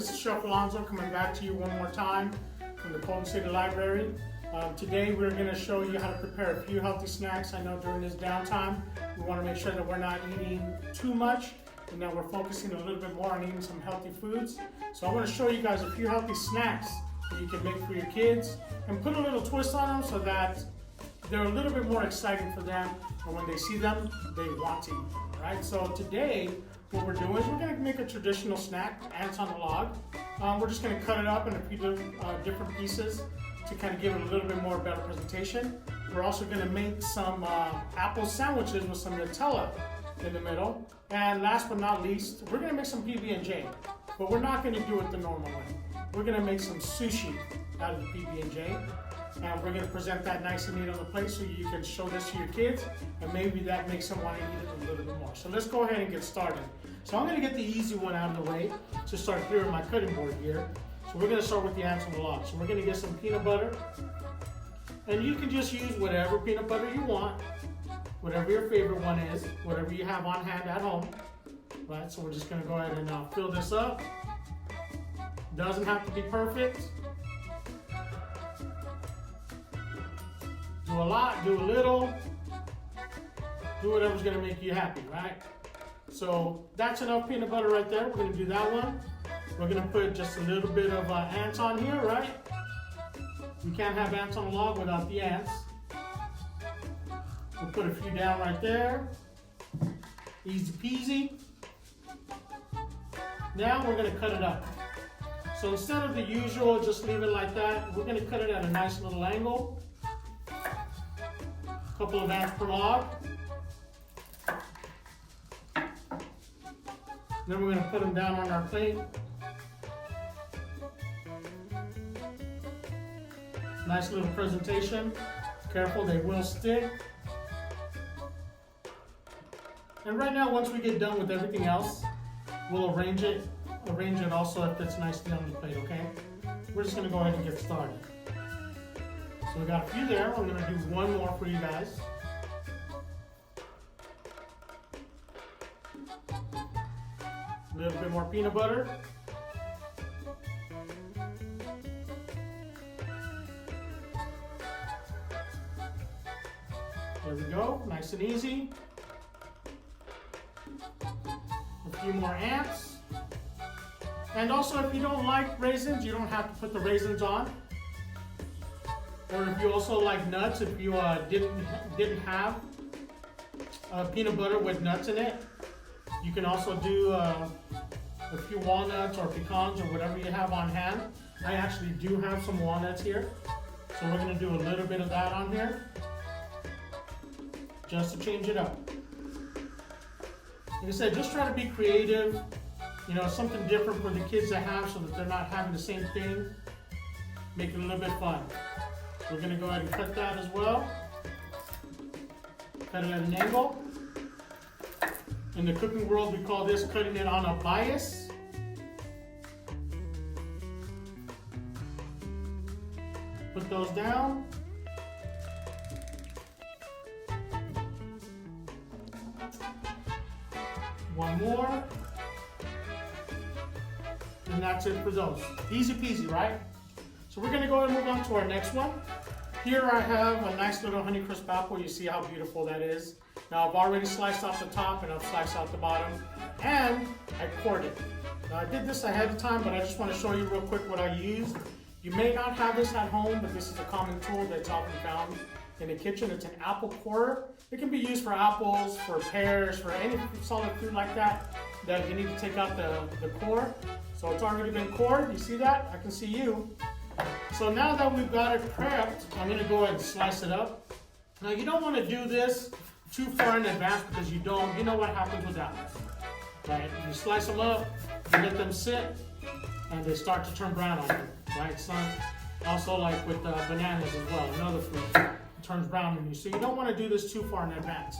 this is Chef Alonso coming back to you one more time from the Colton City Library. Today we're going to show you how to prepare a few healthy snacks. I know during this downtime we want to make sure that we're not eating too much and that we're focusing a little bit more on eating some healthy foods. So I want to show you guys a few healthy snacks that you can make for your kids and put a little twist on them so that they're a little bit more exciting for them, and when they see them, they want to eat. Right? So today, what we're doing is we're going to make a traditional snack, ants on the log. We're just going to cut it up in a few different pieces to kind of give it a little bit more better presentation. We're also going to make some apple sandwiches with some Nutella in the middle. And last but not least, we're going to make some PB&J, but we're not going to do it the normal way. We're going to make some sushi out of the PB&J. And we're going to present that nice and neat on the plate so you can show this to your kids, and maybe that makes them want to eat it a little bit more. So let's go ahead and get started. So I'm going to get the easy one out of the way to start clearing my cutting board here. So we're going to start with the ants on the log. So we're going to get some peanut butter, and you can just use whatever peanut butter you want, whatever your favorite one is, whatever you have on hand at home. Right? So we're just going to go ahead and fill this up. Doesn't have to be perfect. Do a lot, do a little, do whatever's gonna make you happy, right? So that's enough peanut butter right there. We're gonna do that one. We're gonna put just a little bit of ants on here, right? You can't have ants on a log without the ants. We'll put a few down right there. Easy peasy. Now we're gonna cut it up. So instead of the usual, just leave it like that, we're gonna cut it at a nice little angle. Couple of ants per log. Then we're going to put them down on our plate. Nice little presentation. Careful, they will stick. And right now, once we get done with everything else, we'll arrange it also if it's nicely on the plate, okay? We're just going to go ahead and get started. So we got a few there. I'm going to do one more for you guys. A little bit more peanut butter. There we go, nice and easy. A few more ants. And also, if you don't like raisins, you don't have to put the raisins on. Or if you also like nuts, if you didn't have peanut butter with nuts in it, you can also do a few walnuts or pecans or whatever you have on hand. I actually do have some walnuts here, so we're going to do a little bit of that on here, just to change it up. Like I said, just try to be creative, something different for the kids to have so that they're not having the same thing. Make it a little bit fun. We're going to go ahead and cut that as well. Cut it at an angle. In the cooking world, we call this cutting it on a bias. Put those down. One more. And that's it for those. Easy peasy, right? So we're going to go ahead and move on to our next one. Here I have a nice little Honeycrisp apple. You see how beautiful that is. Now I've already sliced off the top and I've sliced out the bottom, and I cored it. Now I did this ahead of time, but I just want to show you real quick what I used. You may not have this at home, but this is a common tool that's often found in the kitchen. It's an apple corer. It can be used for apples, for pears, for any solid food like that you need to take out the core. So it's already been cored. You see that? I can see you. So now that we've got it prepped, I'm going to go ahead and slice it up. Now you don't want to do this too far in advance because you know what happens with apples. Right? You slice them up, you let them sit, and they start to turn brown on you. Right, son? Also like with bananas as well, another fruit. It turns brown on you. So you don't want to do this too far in advance.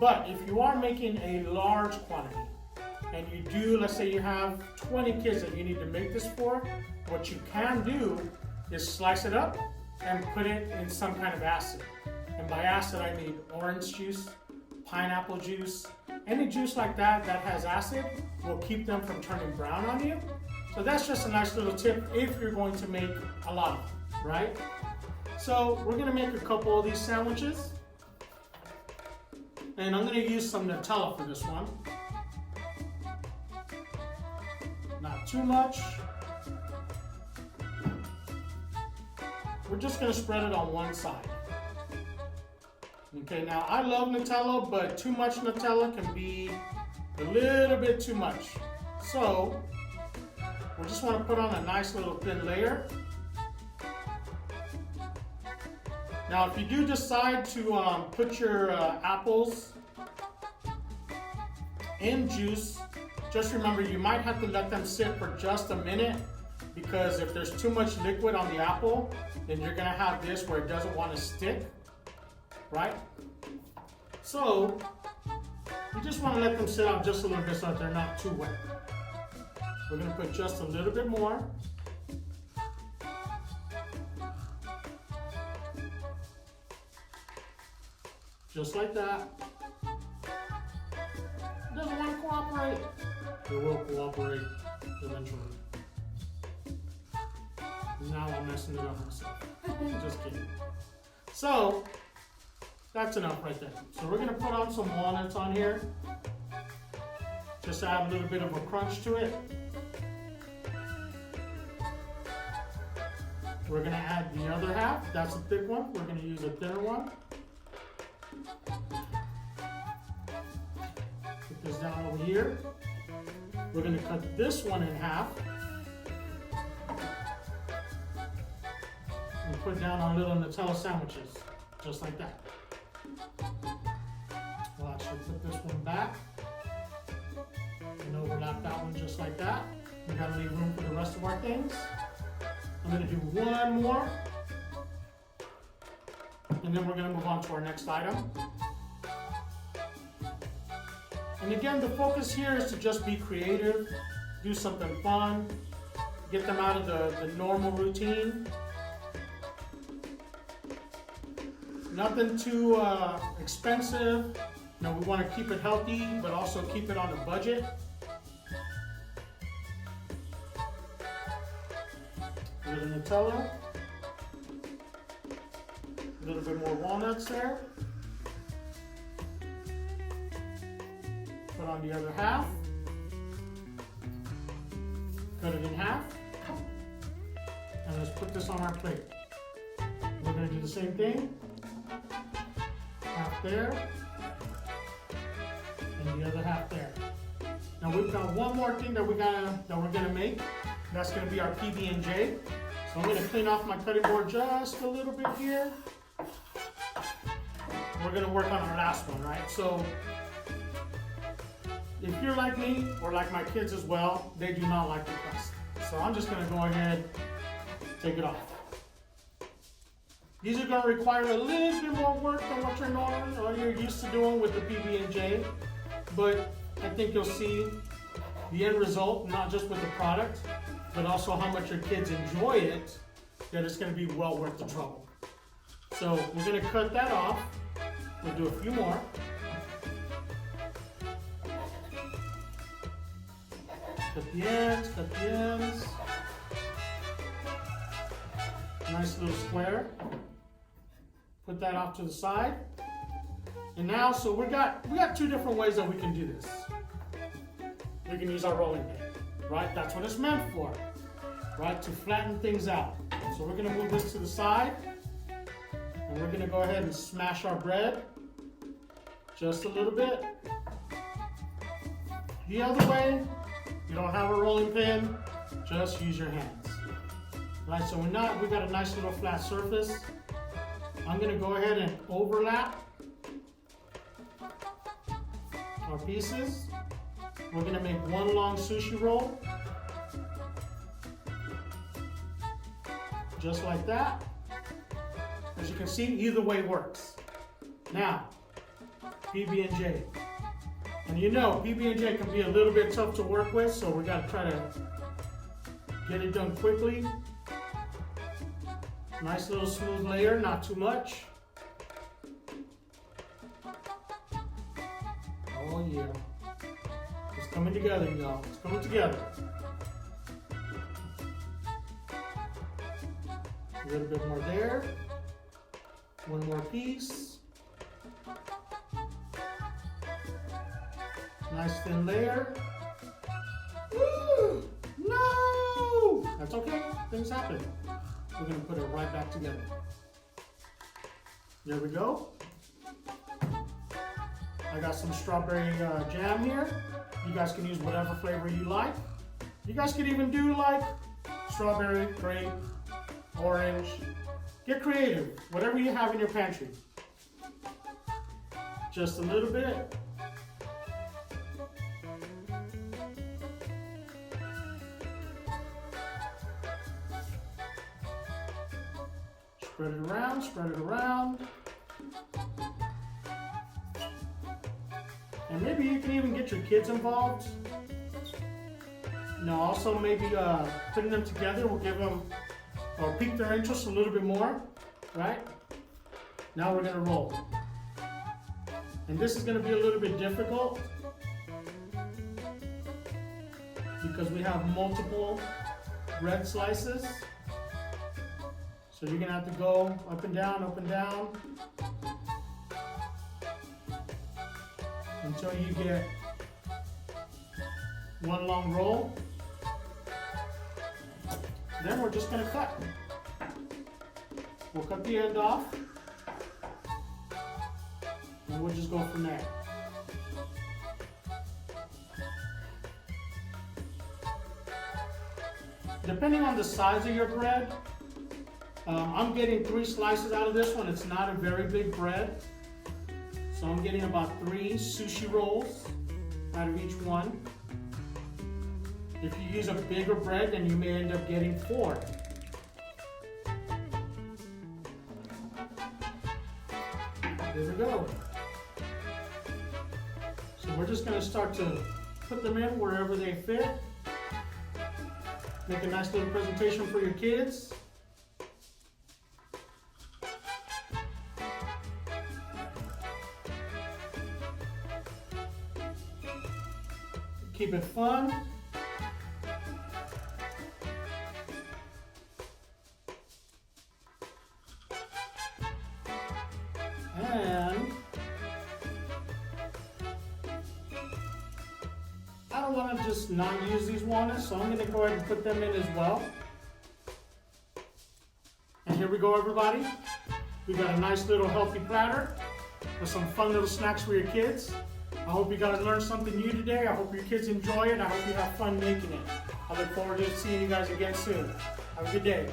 But if you are making a large quantity, and you do, let's say you have 20 kids that you need to make this for, what you can do is slice it up and put it in some kind of acid. And by acid, I mean orange juice, pineapple juice, any juice like that that has acid will keep them from turning brown on you. So that's just a nice little tip if you're going to make a lot of them, right? So we're gonna make a couple of these sandwiches. And I'm gonna use some Nutella for this one. Not too much. We're just gonna spread it on one side. Okay, now I love Nutella, but too much Nutella can be a little bit too much. So, we just want to put on a nice little thin layer. Now, if you do decide to put your apples in juice, just remember you might have to let them sit for just a minute, because if there's too much liquid on the apple, then you're gonna have this where it doesn't want to stick, right? So, you just want to let them sit out just a little bit so that they're not too wet. We're gonna put just a little bit more. Just like that. It doesn't want to cooperate. It will cooperate eventually. Now I'm messing it up myself. Just kidding. So, that's enough right there. So we're gonna put on some walnuts on here. Just to add a little bit of a crunch to it. We're gonna add the other half. That's a thick one. We're gonna use a thinner one. Put this down over here. We're gonna cut this one in half. And put down our little Nutella sandwiches. Just like that. We'll actually put this one back. And overlap that one just like that. We gotta leave room for the rest of our things. I'm gonna do one more. And then we're gonna move on to our next item. And again, the focus here is to just be creative, do something fun, get them out of the normal routine. Nothing too expensive. You know, we want to keep it healthy, but also keep it on a budget. A little Nutella. A little bit more walnuts there. Put on the other half. Cut it in half. And let's put this on our plate. We're going to do the same thing. Half there. And the other half there. Now we've got one more thing that we're gonna make. That's gonna be our PB&J. So I'm gonna clean off my cutting board just a little bit here. We're gonna work on our last one, right? So if you're like me, or like my kids as well, they do not like the crust. So I'm just gonna go ahead and take it off. These are gonna require a little bit more work than what you're used to doing with the PB&J, but I think you'll see the end result, not just with the product, but also how much your kids enjoy it, that it's gonna be well worth the trouble. So we're gonna cut that off. We'll do a few more. Cut the ends, cut the ends. Nice little square. Put that off to the side. And now, so we got two different ways that we can do this. We can use our rolling pin, right? That's what it's meant for, right? To flatten things out. So we're gonna move this to the side, and we're gonna go ahead and smash our bread just a little bit. The other way, you don't have a rolling pin, just use your hands. Right, so we got a nice little flat surface. I'm gonna go ahead and overlap our pieces. We're gonna make one long sushi roll. Just like that. As you can see, either way works. Now, PB&J. And you know, PB&J can be a little bit tough to work with, so we gotta try to get it done quickly. Nice little smooth layer, not too much. Oh yeah. It's coming together, y'all. It's coming together. A little bit more there. One more piece. Nice thin layer. Ooh, no! That's okay, things happen. We're gonna put it right back together. There we go. I got some strawberry jam here. You guys can use whatever flavor you like. You guys could even do like strawberry, grape, orange. Get creative, whatever you have in your pantry. Just a little bit. Spread it around, spread it around. And maybe you can even get your kids involved. You know, also maybe putting them together will give them, or pique their interest a little bit more, right? Now we're gonna roll. And this is gonna be a little bit difficult because we have multiple bread slices. So you're gonna have to go up and down, until you get one long roll. Then we're just gonna cut. We'll cut the end off, and we'll just go from there. Depending on the size of your bread, I'm getting 3 slices out of this one. It's not a very big bread. So I'm getting about 3 sushi rolls out of each one. If you use a bigger bread, then you may end up getting 4. There we go. So we're just gonna start to put them in wherever they fit. Make a nice little presentation for your kids. Keep it fun. And I don't want to just not use these walnuts, so I'm going to go ahead and put them in as well. And here we go, everybody. We got a nice little healthy platter with some fun little snacks for your kids. I hope you guys learned something new today. I hope your kids enjoy it. I hope you have fun making it. I look forward to seeing you guys again soon. Have a good day.